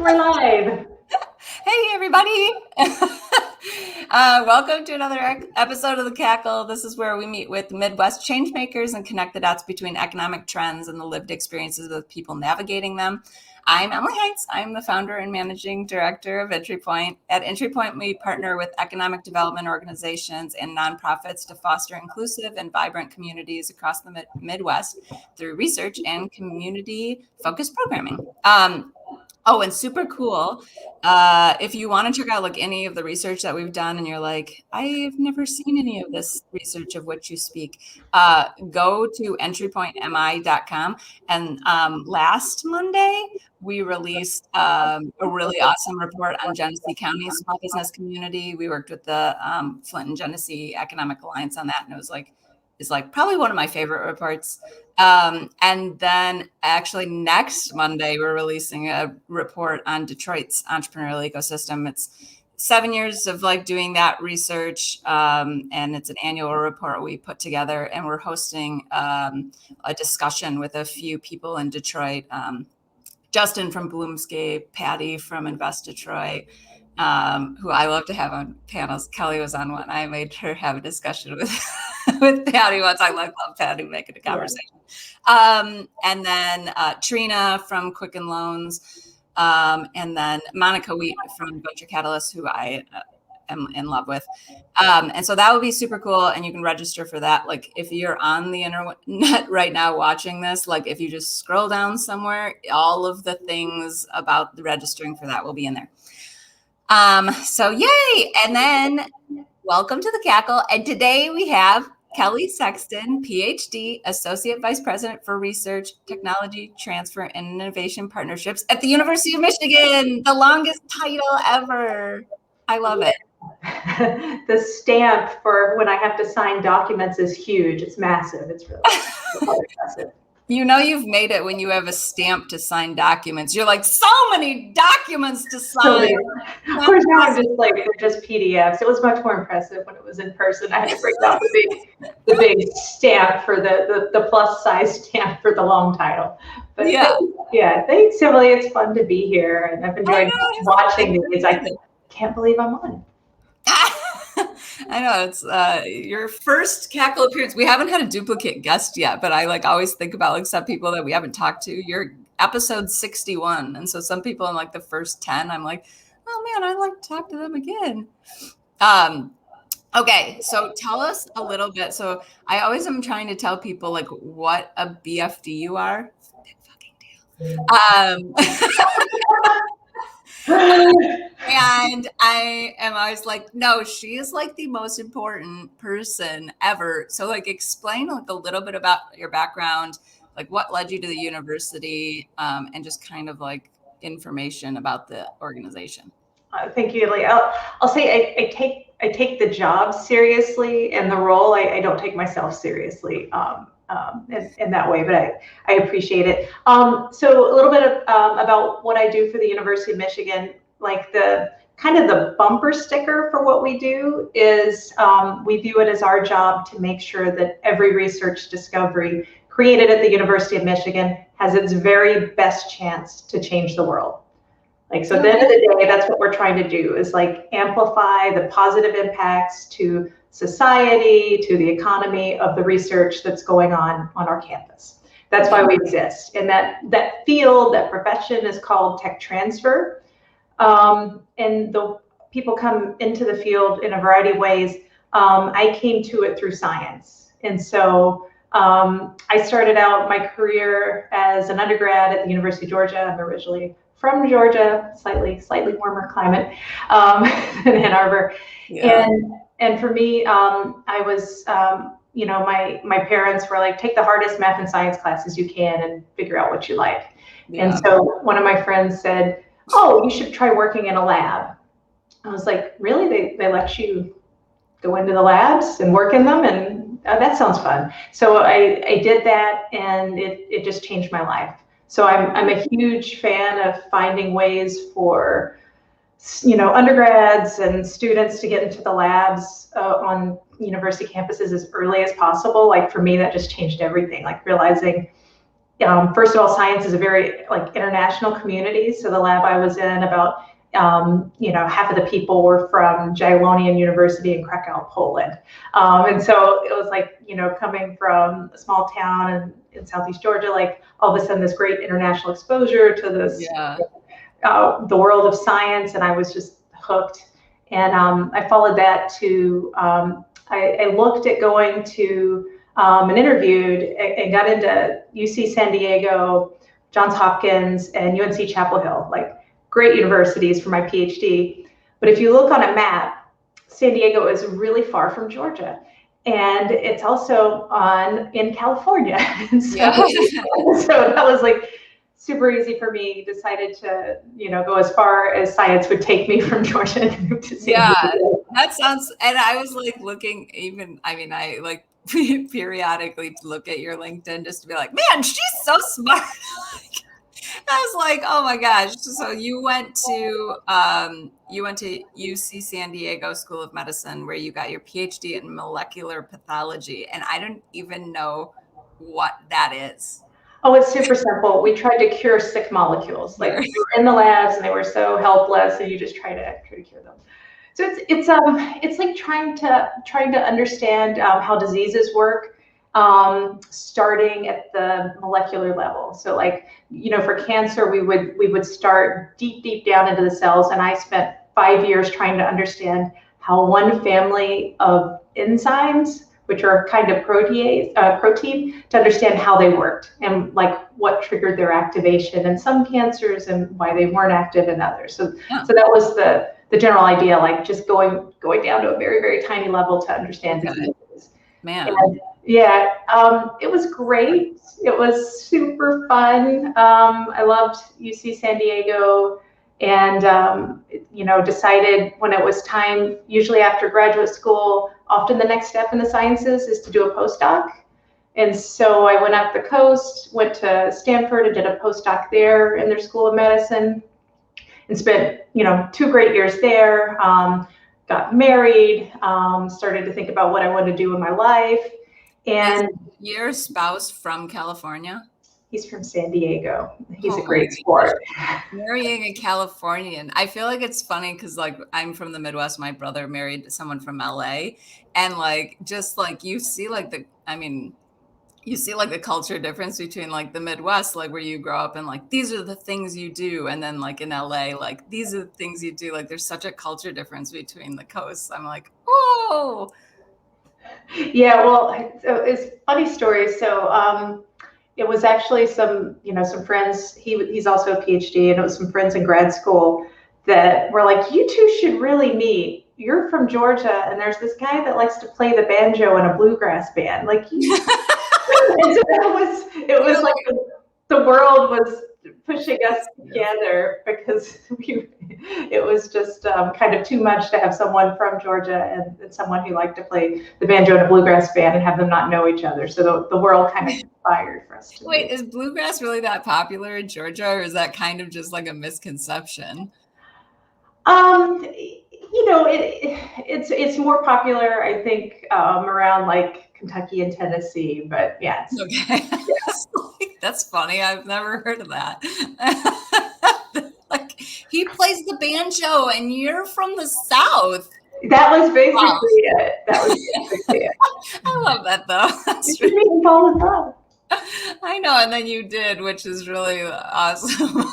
We're live. Hey, everybody. Welcome to another episode of the Cackle. This is where we meet with Midwest changemakers and connect the dots between economic trends and the lived experiences of people navigating them. I'm Emily Heitz. I'm the founder and managing director of Entry Point. At Entry Point, we partner with economic development organizations and nonprofits to foster inclusive and vibrant communities across the Midwest through research and community-focused programming. Oh, and super cool. If you want to check out like any of the research that we've done and you're like, I've never seen any of this research of which you speak, go to entrypointmi.com. And last Monday, we released a really awesome report on Genesee County small business community. We worked with the Flint and Genesee Economic Alliance on that. And it's like probably one of my favorite reports. And then actually next Monday, we're releasing a report on Detroit's entrepreneurial ecosystem. It's 7 years of like doing that research. And it's an annual report we put together, and we're hosting a discussion with a few people in Detroit. Justin from Bloomscape, Patty from Invest Detroit, who I love to have on panels. Kelly was on one. I made her have a discussion with with Patty once. I love Patty making a conversation. And then Trina from Quicken Loans, and then Monica Wheat from Venture Catalyst, who I am in love with. And so that would be super cool. And you can register for that. Like if you're on the internet right now watching this, like if you just scroll down somewhere, all of the things about the registering for that will be in there. So yay. And then welcome to the Cackle. And today we have Kelly Sexton, PhD, Associate Vice President for Research, Technology, Transfer, and Innovation Partnerships at the University of Michigan, the longest title ever. I love it. The stamp for when I have to sign documents is huge. It's massive. It's really impressive. You know you've made it when you have a stamp to sign documents. You're like, so many documents to sign. Of course, now I'm just like, they're just PDFs. It was much more impressive when it was in person. I had to break out the big stamp for the plus size stamp for the long title. But yeah, thanks, Emily. It's fun to be here, and I've enjoyed watching these. I can't believe I'm on. I know it's your first Cackle appearance. We haven't had a duplicate guest yet, but I like always think about like some people that we haven't talked to. You're episode 61, and so some people in like the first 10, I'm like, oh man, I'd like to talk to them again. Okay, so tell us a little bit. So I always am trying to tell people like what a BFD you are. Big fucking deal. And I am always like, no, she is like the most important person ever. So like explain like a little bit about your background, like what led you to the university, and just kind of like information about the organization. Thank you, Lee. I'll say I take the job seriously, and the role I don't take myself seriously in that way, but I appreciate it. So a little bit about what I do for the University of Michigan. Like the kind of the bumper sticker for what we do is we view it as our job to make sure that every research discovery created at the University of Michigan has its very best chance to change the world. Like, so at the end of the day, that's what we're trying to do, is like amplify the positive impacts to society, to the economy of the research that's going on our campus. That's why we exist. And that field, that profession is called tech transfer. And the people come into the field in a variety of ways. I came to it through science. And so I started out my career as an undergrad at the University of Georgia. I'm originally from Georgia, slightly warmer climate than Ann Arbor. Yeah. And for me, I was, my parents were like, take the hardest math and science classes you can and figure out what you like. Yeah. And so one of my friends said, oh, you should try working in a lab. I was like, really? They let you go into the labs and work in them? And that sounds fun. So I did that, and it just changed my life. So I'm a huge fan of finding ways for, undergrads and students to get into the labs on university campuses as early as possible. Like for me, that just changed everything. Like realizing first of all, science is a very like international community. So the lab I was in, about half of the people were from Jagiellonian University in Krakow, Poland. And so it was like, coming from a small town in Southeast Georgia, like all of a sudden this great international exposure to this, the world of science. And I was just hooked. And I followed that to, I looked at going to and interviewed and got into UC San Diego, Johns Hopkins, and UNC Chapel Hill, like great universities for my PhD. But if you look on a map, San Diego is really far from Georgia. And it's also in California. And so, so that was like super easy for me. Decided to, go as far as science would take me from Georgia to move to San Diego. That sounds, and I was like looking I like periodically look at your LinkedIn just to be like, man, she's so smart. I was like, oh my gosh. So you went to UC San Diego School of Medicine, where you got your PhD in molecular pathology. And I don't even know what that is. Oh, it's super simple. We tried to cure sick molecules. Like we were in the labs and they were so helpless, and you just try to cure them. So it's like trying to understand how diseases work, starting at the molecular level. So like, for cancer, we would start deep down into the cells. And I spent 5 years trying to understand how one family of enzymes, which are kind of protein, to understand how they worked and like what triggered their activation in some cancers and why they weren't active in others. So that was the general idea, like just going down to a very, very tiny level to understand diseases. Man. And it was great. It was super fun. I loved UC San Diego, and decided when it was time, usually after graduate school, often the next step in the sciences is to do a postdoc. And so I went up the coast, went to Stanford and did a postdoc there in their School of Medicine, and spent 2 great years there. Got married, started to think about what I wanted to do in my life. And your spouse from California? He's from San Diego. He's a great sport. Marrying a Californian. I feel like it's funny because like I'm from the Midwest. My brother married someone from LA, and like just like you see like the culture difference between like the Midwest, like where you grow up and like these are the things you do, and then like in LA, like these are the things you do. Like there's such a culture difference between the coasts. I'm like, oh. Yeah, well, it's a funny story. So it was actually some friends. He's also a PhD, and it was some friends in grad school that were like, you two should really meet. You're from Georgia, and there's this guy that likes to play the banjo in a bluegrass band. Like, and so it was like the world was pushing us together because it was just kind of too much to have someone from Georgia and someone who liked to play the banjo in a bluegrass band and have them not know each other. So the world kind of conspired for us to Wait, is bluegrass really that popular in Georgia, or is that kind of just like a misconception? It's more popular, I think, around like Kentucky and Tennessee, but yeah. Okay. Yes. That's funny. I've never heard of that. Like he plays the banjo and you're from the South. That was basically it. I love that though. That's really fall in love. I know, and then you did, which is really awesome.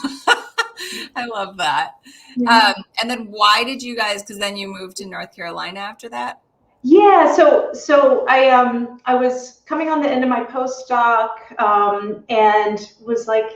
I love that. Yeah. And then why did you guys, because then you moved to North Carolina after that? Yeah, so I was coming on the end of my postdoc and was like,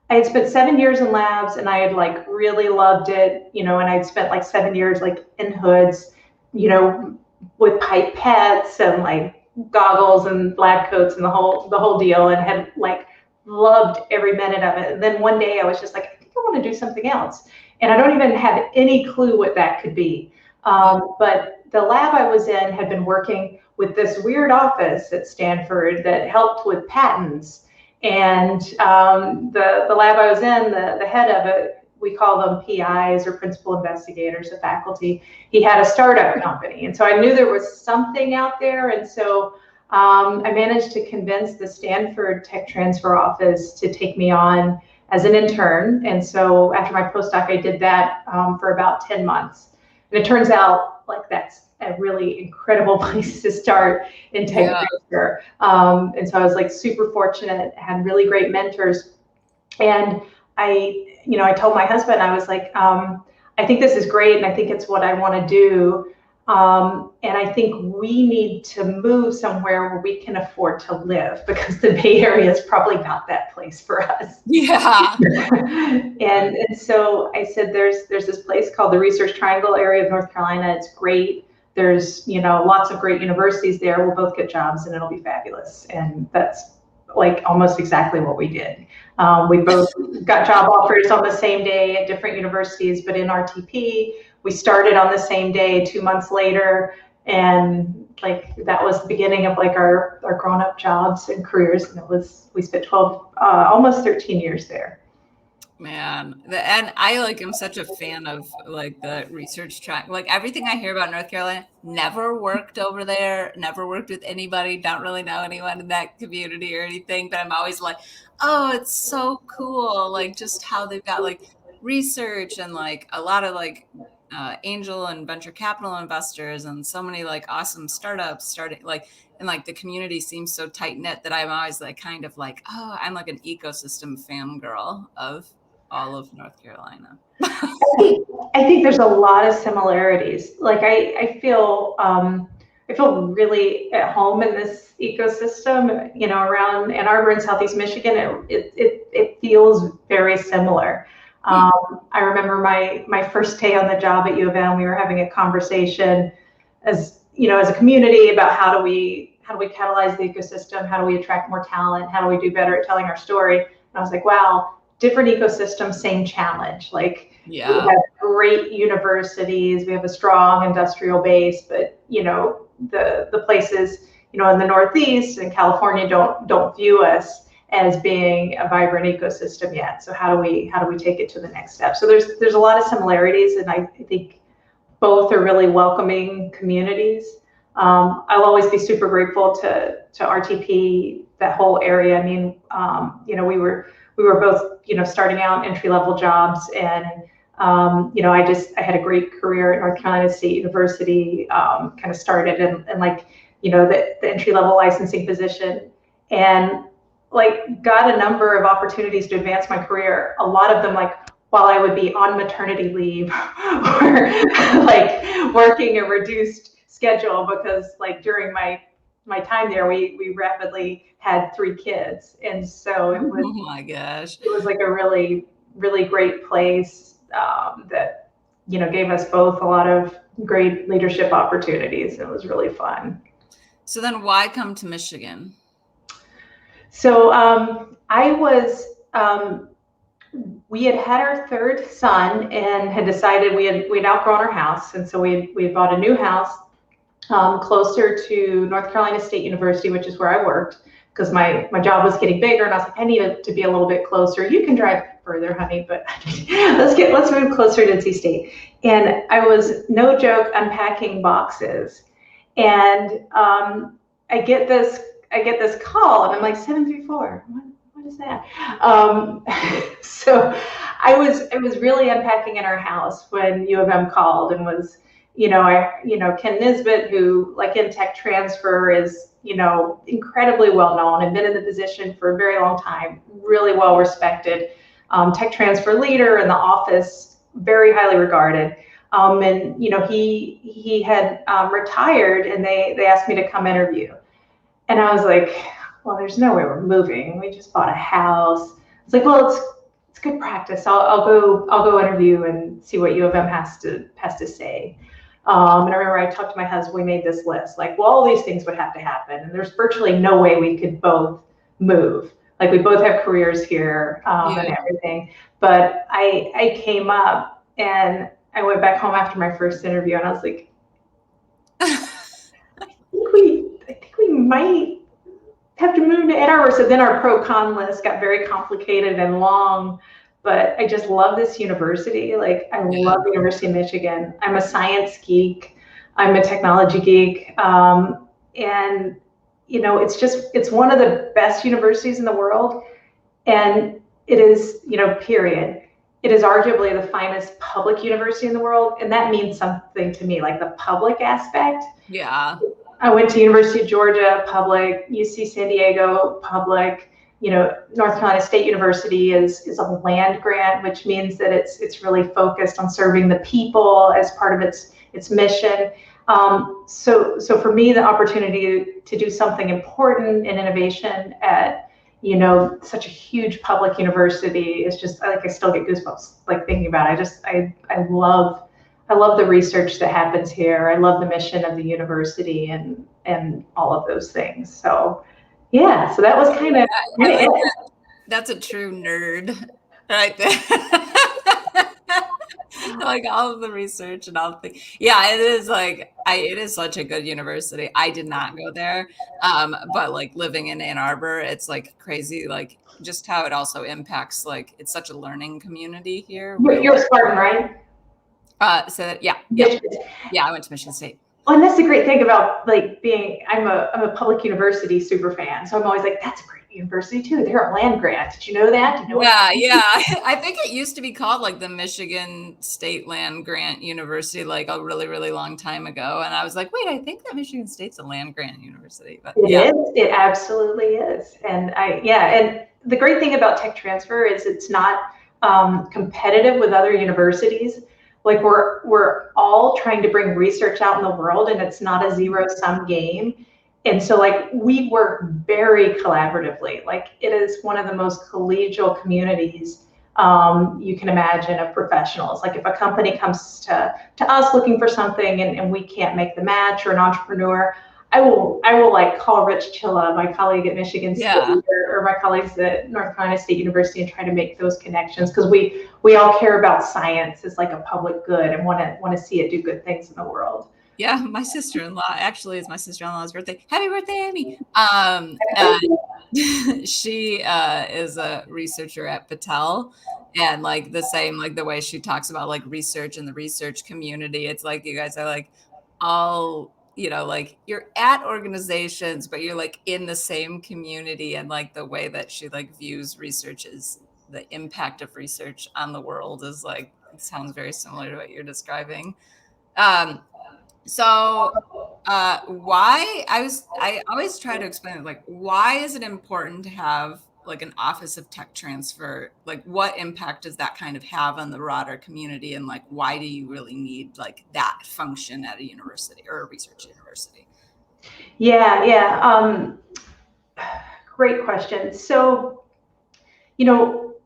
I had spent 7 years in labs and I had like really loved it, and I'd spent like 7 years like in hoods, with pipettes and like goggles and lab coats and the whole deal, and had like loved every minute of it. And then one day I was just like, I think I want to do something else. And I don't even have any clue what that could be. But the lab I was in had been working with this weird office at Stanford that helped with patents. And the lab I was in, the head of it, we call them PIs or principal investigators, the faculty. He had a startup company. And so I knew there was something out there. And so I managed to convince the Stanford Tech Transfer Office to take me on as an intern. And so after my postdoc, I did that for about 10 months. And it turns out like that's a really incredible place to start in tech transfer. And so I was like super fortunate, had really great mentors. And I told my husband, I was like, I think this is great, and I think it's what I want to do. And I think we need to move somewhere where we can afford to live, because the Bay Area is probably not that place for us. Yeah. and so I said, there's this place called the Research Triangle area of North Carolina. It's great. There's, lots of great universities there. We'll both get jobs and it'll be fabulous. And that's like almost exactly what we did. We both got job offers on the same day at different universities, but in RTP, we started on the same day 2 months later. And like, that was the beginning of like our grown-up jobs and careers. And we spent almost 13 years there. Man, and I am such a fan of like the research track. Like everything I hear about North Carolina, never worked over there, never worked with anybody, don't really know anyone in that community or anything, but I'm always like, oh, it's so cool. Like just how they've got like research and like a lot of like angel and venture capital investors and so many like awesome startups starting like, and like the community seems so tight knit that I'm always like kind of like, oh, I'm like an ecosystem fangirl of all of North Carolina. I think there's a lot of similarities. Like I feel really at home in this ecosystem, around Ann Arbor and Southeast Michigan. It feels very similar. I remember my first day on the job at U of M, we were having a conversation as a community about how do we catalyze the ecosystem? How do we attract more talent? How do we do better at telling our story? And I was like, wow, different ecosystem, same challenge. Like, yeah, we have great universities, we have a strong industrial base, but the places in the Northeast and California don't view us as being a vibrant ecosystem yet. So how do we take it to the next step? So there's a lot of similarities, and I think both are really welcoming communities. I'll always be super grateful to RTP, that whole area. I mean, we were both, starting out entry-level jobs, and I had a great career at North Carolina State University. Kind of started in like, the entry-level licensing position, and like got a number of opportunities to advance my career. A lot of them like while I would be on maternity leave or like working a reduced schedule, because like during my time there, we rapidly had 3 kids. And so it was, oh my gosh, it was like a really, really great place that, gave us both a lot of great leadership opportunities. It was really fun. So then why come to Michigan? So we had our 3rd son and had decided we'd outgrown our house. And so we bought a new house closer to North Carolina State University, which is where I worked, because my job was getting bigger, and I was like, I need it to be a little bit closer. You can drive further, honey, but let's move closer to NC State. And I was, no joke, unpacking boxes, and I get this call, and I'm like, 734. What is that? So I was really unpacking in our house when U of M called and was, Ken Nisbet, who like in tech transfer is, incredibly well known and been in the position for a very long time, really well respected, tech transfer leader in the office, very highly regarded. And he had retired, and they asked me to come interview. And I was like, well, there's no way we're moving. We just bought a house. It's like, well, it's good practice. I'll go interview and see what U of M has to say. And I remember I talked to my husband. We made this list. Like, well, all these things would have to happen, and there's virtually no way we could both move. Like, we both have careers here and everything. But I came up, and I went back home after my first interview, and I was like, I think we might have to move to Ann Arbor. So then our pro-con list got very complicated and long, but I just love this university. Like, I love the University of Michigan. I'm a science geek. I'm a technology geek. And it's one of the best universities in the world. And it is, period. It is arguably the finest public university in the world. And that means something to me, like the public aspect. Yeah. I went to University of Georgia, public, UC San Diego, public, North Carolina State University is a land grant, which means that it's really focused on serving the people as part of its mission. So for me, the opportunity to do something important in innovation at such a huge public university is just I still get goosebumps like thinking about it. I love the research that happens here. I love the mission of the university and all of those things. So yeah, so that was kind of it. That's a true nerd right there. Like all of the research and all the things. Yeah, it is it is such a good university. I did not go there. But like living in Ann Arbor, it's like crazy, like just how it also impacts, like it's such a learning community here. You're a Spartan, right? Yeah, I went to Michigan State. Well, and that's the great thing about like I'm a public university super fan. So I'm always like, that's a great university too. They're a land grant. Did you know that? Yeah. I think it used to be called like the Michigan State Land Grant University, like a really, really long time ago. And I was like, wait, I think that Michigan State's a land grant university. But it is. It absolutely is. And and the great thing about tech transfer is it's not competitive with other universities. Like we're all trying to bring research out in the world, and it's not a zero-sum game. And so like we work very collaboratively. Like it is one of the most collegial communities you can imagine of professionals. Like if a company comes to us looking for something and we can't make the match, or an entrepreneur, I will like call Rich Chilla, my colleague at Michigan State, or my colleagues at North Carolina State University, and try to make those connections, because we all care about science as like a public good and want to see it do good things in the world. Yeah, my sister-in-law actually is my sister-in-law's birthday. Happy birthday, Amy! She is a researcher at Patel, and like the same, like the way she talks about like research and the research community. It's like you guys are like all, like you're at organizations, but you're like in the same community, and like the way that she like views research is the impact of research on the world is like, it sounds very similar to what you're describing. So why I always try to explain it, like, why is it important to have like an office of tech transfer? Like what impact does that kind of have on the broader community? And like, why do you really need like that function at a university or a research university? Yeah. Great question. So,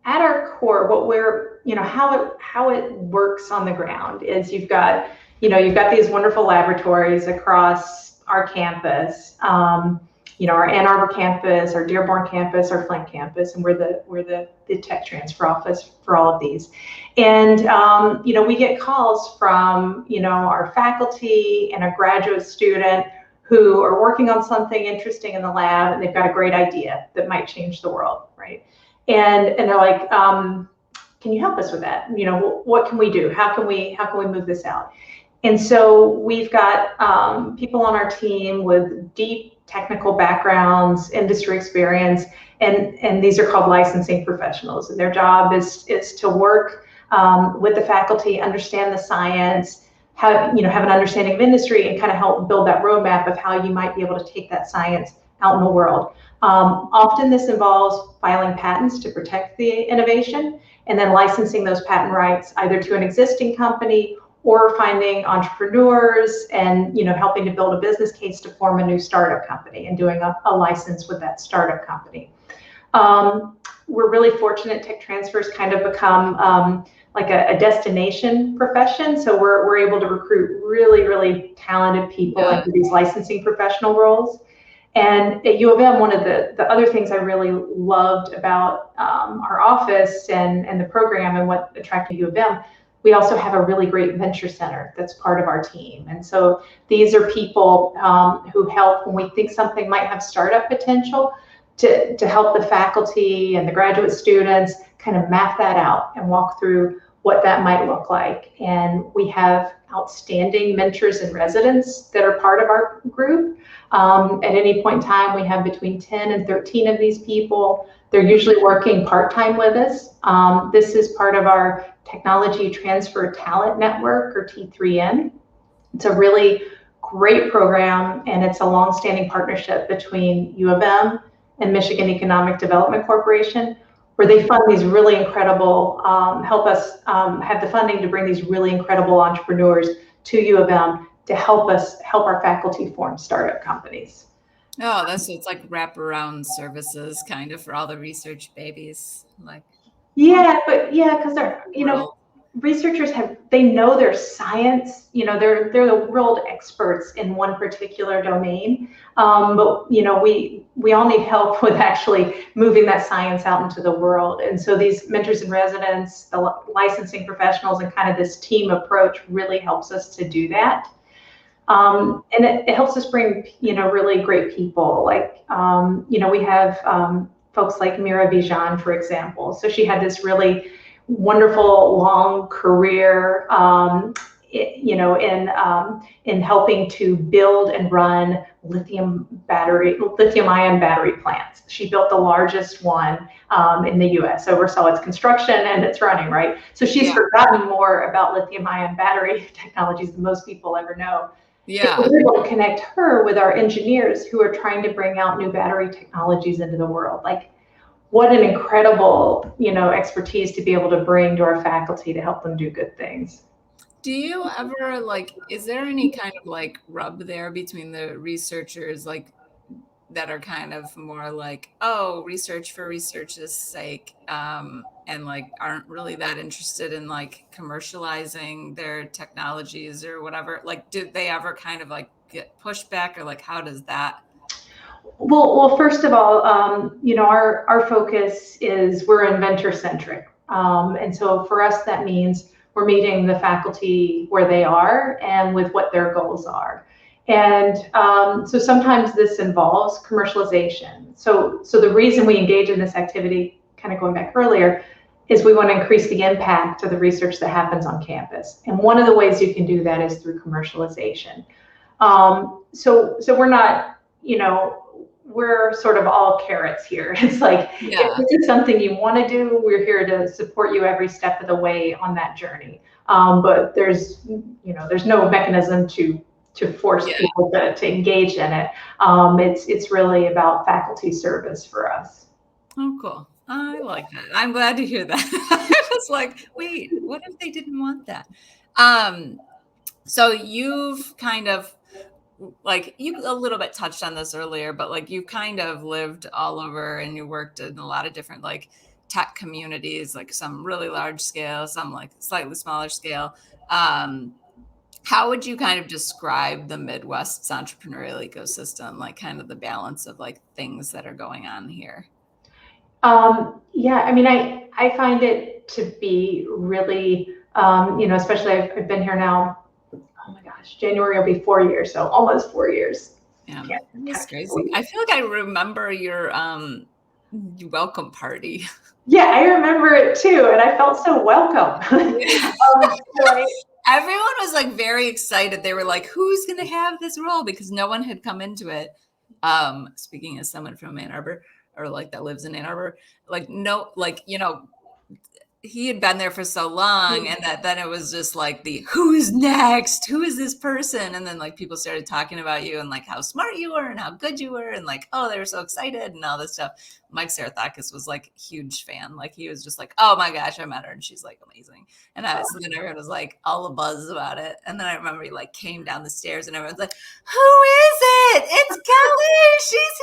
at our core, what we're, how it works on the ground is you've got these wonderful laboratories across our campus, our Ann Arbor campus, our Dearborn campus, our Flint campus, and we're the tech transfer office for all of these. And, we get calls from, our faculty and a graduate student who are working on something interesting in the lab, and they've got a great idea that might change the world, right? And they're like, can you help us with that? What can we do? How can we move this out? And so we've got people on our team with deep technical backgrounds, industry experience, and these are called licensing professionals. And their job is to work with the faculty, understand the science, have an understanding of industry, and kind of help build that roadmap of how you might be able to take that science out in the world. Often this involves filing patents to protect the innovation, and then licensing those patent rights either to an existing company or finding entrepreneurs and helping to build a business case to form a new startup company and doing a license with that startup company. We're really fortunate. Tech transfers kind of become like a destination profession. So we're able to recruit really, really talented people into these licensing professional roles. And at U of M, one of the other things I really loved about our office and the program and what attracted U of M, we also have a really great venture center that's part of our team. And so these are people who help when we think something might have startup potential to help the faculty and the graduate students kind of map that out and walk through what that might look like. And we have outstanding mentors and residents that are part of our group. At any point in time, we have between 10 and 13 of these people. They're usually working part-time with us. This is part of our Technology Transfer Talent Network, or T3N. It's a really great program, and it's a long-standing partnership between U of M and Michigan Economic Development Corporation, where they fund these really incredible, help us have the funding to bring these really incredible entrepreneurs to U of M to help our faculty form startup companies. Oh, it's like wraparound services kind of for all the research babies. Like, because they're, researchers they know their science, they're the world experts in one particular domain. But we all need help with actually moving that science out into the world. And so these mentors and residents, the licensing professionals, and kind of this team approach really helps us to do that. And it helps us bring, really great people. Like, we have folks like Mira Bijan, for example. So she had this really wonderful long career, in helping to build and run lithium-ion battery plants. She built the largest one in the U.S. Oversaw its construction and its running, right? So she's forgotten more about lithium-ion battery technologies than most people ever know. Yeah. So we're able to connect her with our engineers who are trying to bring out new battery technologies into the world. Like, what an incredible, expertise to be able to bring to our faculty to help them do good things. Do you ever, is there any kind of rub there between the researchers, that are kind of more like, oh, research for research's sake, and aren't really that interested in commercializing their technologies or whatever? Did they ever kind of get pushback, or how does that? Well, first of all, our focus is we're inventor centric. And so for us, that means we're meeting the faculty where they are and with what their goals are. And so sometimes this involves commercialization. So the reason we engage in this activity, kind of going back earlier, is we want to increase the impact of the research that happens on campus. And one of the ways you can do that is through commercialization. So we're not, we're sort of all carrots here. It's like, if this is something you want to do, we're here to support you every step of the way on that journey. But there's no mechanism to force people to engage in it. It's really about faculty service for us. Oh, cool. I like that. I'm glad to hear that. I was like, wait, what if they didn't want that? So you've kind of, you a little bit touched on this earlier, but you've kind of lived all over, and you worked in a lot of different tech communities, some really large scale, some slightly smaller scale. How would you kind of describe the Midwest's entrepreneurial ecosystem, kind of the balance of things that are going on here? I mean, I find it to be really, especially I've been here now, oh my gosh, January will be 4 years, so almost 4 years. Yeah, that's crazy. I feel like I remember your welcome party. Yeah, I remember it too, and I felt so welcome. Everyone was very excited. They were like, who's going to have this role? Because no one had come into it. Speaking as someone from Ann Arbor, or that lives in Ann Arbor, he had been there for so long, and then it was just who's next? Who is this person? And then people started talking about you and how smart you were and how good you were, and oh, they were so excited and all this stuff. Mike Sarathakis was huge fan. He was just oh my gosh, I met her and she's amazing. And so then everyone was all a buzz about it. And then I remember he came down the stairs and everyone's like, who is it? It's Kelly. She's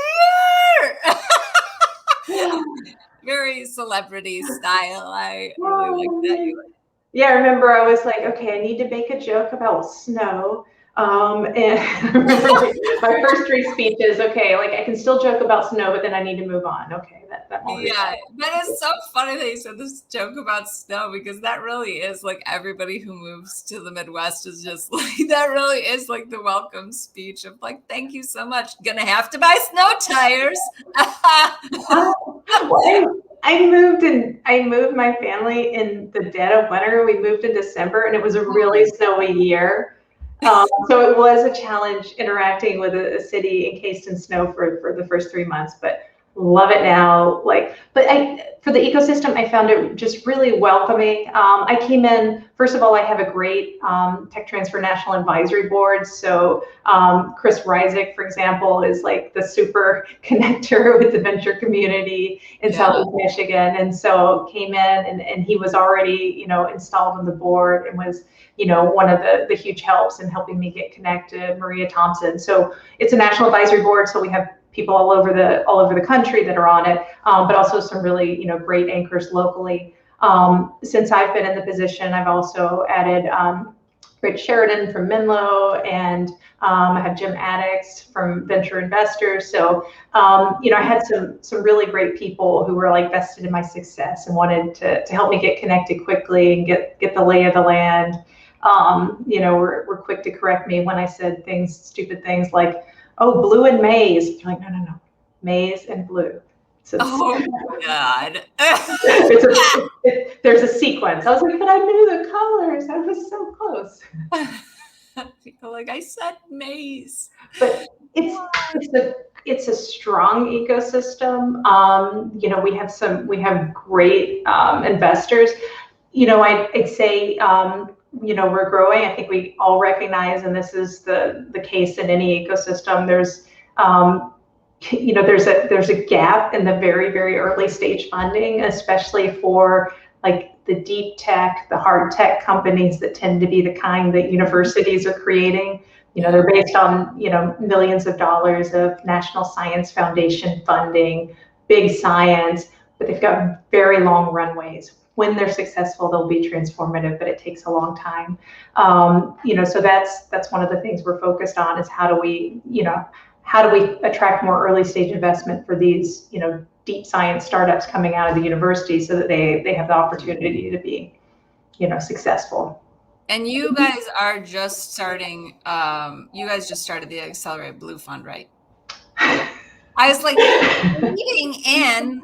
here. Very celebrity style. I really like that. Yeah, I remember I was like, okay, I need to make a joke about snow. And I remember my first 3 speeches, okay, I can still joke about snow, but then I need to move on. Okay, that won't be that is so funny that you said this joke about snow, because that really is everybody who moves to the Midwest is just that really is the welcome speech of thank you so much. Gonna have to buy snow tires. I moved my family in the dead of winter. We moved in December, and it was a really snowy year. So it was a challenge interacting with a city encased in snow for the first 3 months, but love it now. For the ecosystem, I found it just really welcoming. I came in, first of all, I have a great Tech Transfer National Advisory Board. So Chris Ryzik, for example, is like the super connector with the venture community in Southeast Michigan. And so came in and he was already, installed on the board and was, one of the huge helps in helping me get connected. Maria Thompson. So it's a national advisory board. So we have people all over the country that are on it, but also some really great anchors locally. Since I've been in the position, I've also added Rich Sheridan from Menlo, and I have Jim Addix from Venture Investors. So I had some really great people who were like vested in my success and wanted to help me get connected quickly and get the lay of the land. Were quick to correct me when I said stupid things like, oh, blue and maize. You're like, no, maize and blue. So oh God. There's a sequence. I was like, but I knew the colors. I was so close. People like, I said maize. But it's a strong ecosystem. We have great investors. I'd say we're growing. I think we all recognize, and this is the case in any ecosystem. There's a gap in the very, very early stage funding, especially for like the deep tech, the hard tech companies that tend to be the kind that universities are creating. They're based on millions of dollars of National Science Foundation funding, big science, but they've got very long runways. When they're successful, they'll be transformative, but it takes a long time. So that's one of the things we're focused on is how do we attract more early stage investment for these, deep science startups coming out of the university so that they have the opportunity to be, successful. And you guys are just starting, you guys just started the Accelerate Blue Fund, right? I was like leading in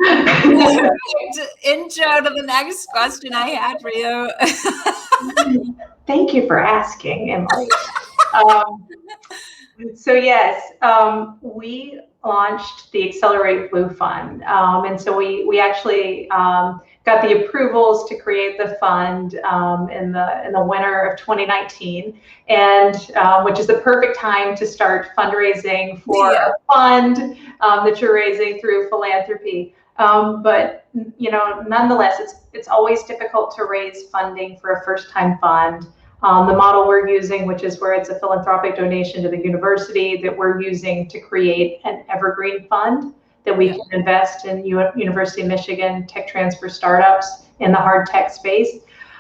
intro to the next question I had for you. Thank you for asking, Emily. So yes, we launched the Accelerate Blue Fund, and so we actually got the approvals to create the fund in the winter of 2019, and which is the perfect time to start fundraising for a fund that you're raising through philanthropy. But nonetheless, it's always difficult to raise funding for a first-time fund. The model we're using, which is where it's a philanthropic donation to the university that we're using to create an evergreen fund that we can invest in University of Michigan tech transfer startups in the hard tech space.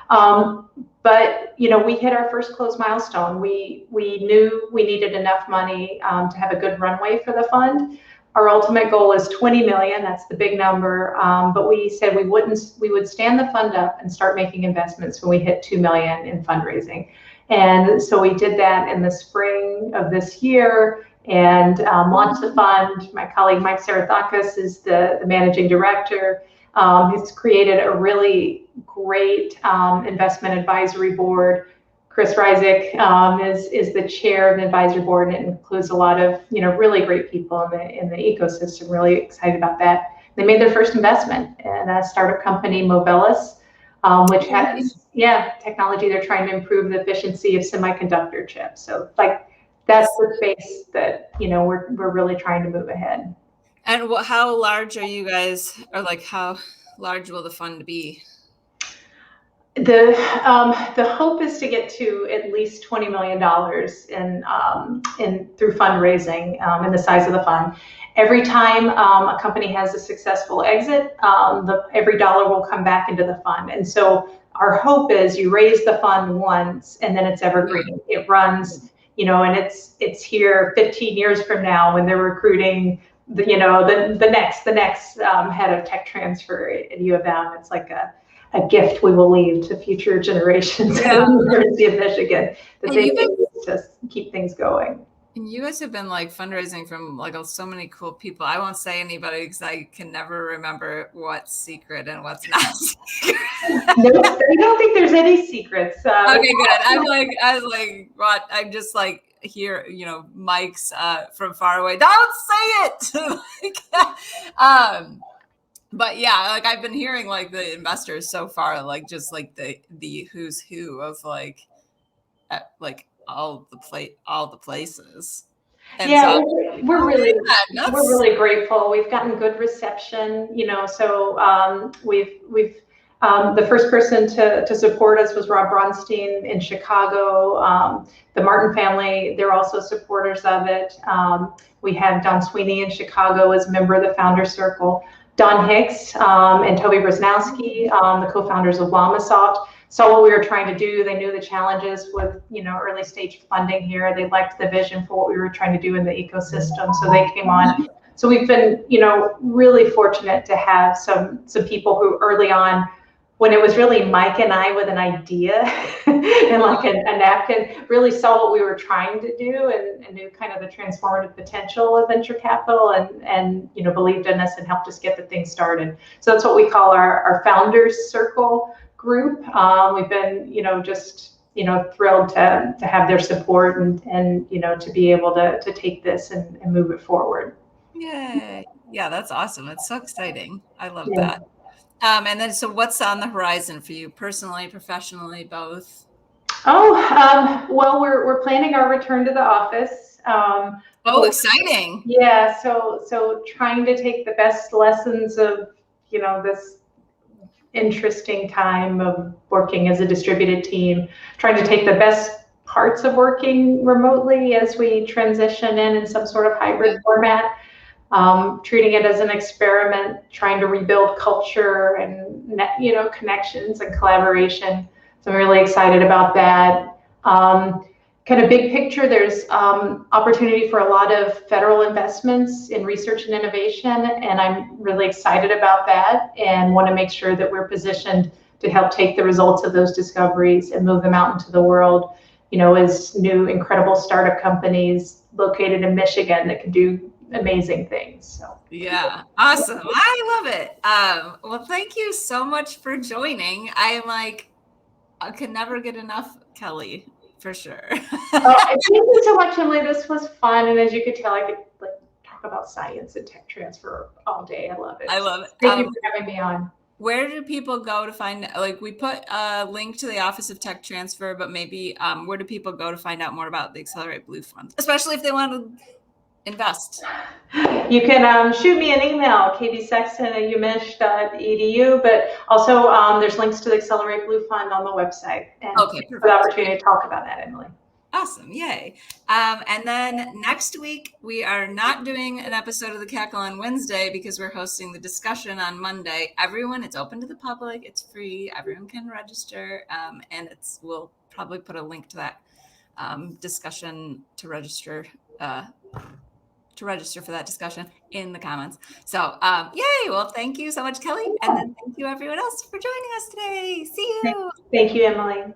But we hit our first close milestone. We knew we needed enough money to have a good runway for the fund. Our ultimate goal is 20 million. That's the big number. But we said we would stand the fund up and start making investments when we hit 2 million in fundraising. And so we did that in the spring of this year and launched the fund. My colleague Mike Sarathakis is the managing director. He's created a really great investment advisory board. Chris Ryzik is the chair of the advisory board, and it includes a lot of really great people in the ecosystem. Really excited about that. They made their first investment in a startup company, Mobilis, which has technology. They're trying to improve the efficiency of semiconductor chips. So that's the space that we're really trying to move ahead. And how large are you guys, or how large will the fund be? The hope is to get to at least $20 million in through fundraising and the size of the fund. Every time a company has a successful exit, every dollar will come back into the fund. And so our hope is you raise the fund once and then it's evergreen. It runs, and it's here 15 years from now when they're recruiting the next head of tech transfer at U of M. It's like a gift we will leave to future generations at the University of Michigan that they can just keep things going. And you guys have been like fundraising from like so many cool people. I won't say anybody because I can never remember what's secret and what's not secret. No, I don't think there's any secrets. Okay, good. I was like, what? I'm just like here, mics from far away. Don't say it. But yeah, like I've been hearing like the investors so far, like just like the who's who of like all the places. And yeah, so we're really grateful. We've gotten good reception, so we've the first person to support us was Rob Bronstein in Chicago. The Martin family, they're also supporters of it. We have Don Sweeney in Chicago as a member of the Founder Circle. Don Hicks and Toby Brzezinski, the co-founders of Llamasoft, saw what we were trying to do. They knew the challenges with, early stage funding here. They liked the vision for what we were trying to do in the ecosystem, so they came on. So we've been, really fortunate to have some people who early on, when it was really Mike and I with an idea and like a napkin, really saw what we were trying to do and knew kind of the transformative potential of venture capital and believed in us and helped us get the thing started. So that's what we call our Founders Circle group. We've been, just thrilled to have their support and to be able to take this and move it forward. Yay. Yeah, that's awesome. It's so exciting. I love that. And then, so what's on the horizon for you personally, professionally, both? Well, we're planning our return to the office. Exciting. Yeah. So trying to take the best lessons of, this interesting time of working as a distributed team, trying to take the best parts of working remotely as we transition in some sort of hybrid format. Treating it as an experiment, trying to rebuild culture and connections and collaboration. So I'm really excited about that. Kind of big picture, there's opportunity for a lot of federal investments in research and innovation, and I'm really excited about that and want to make sure that we're positioned to help take the results of those discoveries and move them out into the world, as new incredible startup companies located in Michigan that can do amazing things. So yeah, awesome. I love it. Well, thank you so much for joining. I can never get enough, Kelly, for sure. Thank you so much, Emily. This was fun, and as you could tell, I could talk about science and tech transfer all day. I love it. I love it. Thank you for having me on. Where do people go to find, we put a link to the Office of Tech Transfer, but maybe where do people go to find out more about the Accelerate Blue Fund, especially if they want to invest? You can shoot me an email, kbsexton@umich.edu, but also there's links to the Accelerate Blue Fund on the website. And for the opportunity to talk about that, Emily. Awesome. Yay. And then next week, we are not doing an episode of the Cackle on Wednesday because we're hosting the discussion on Monday. It's open to the public. It's free. Everyone can register. And we'll probably put a link to that discussion to register for that discussion in the comments. So yay. Well, thank you so much, Kelly. And then thank you everyone else for joining us today. See you. Thank you, Emily.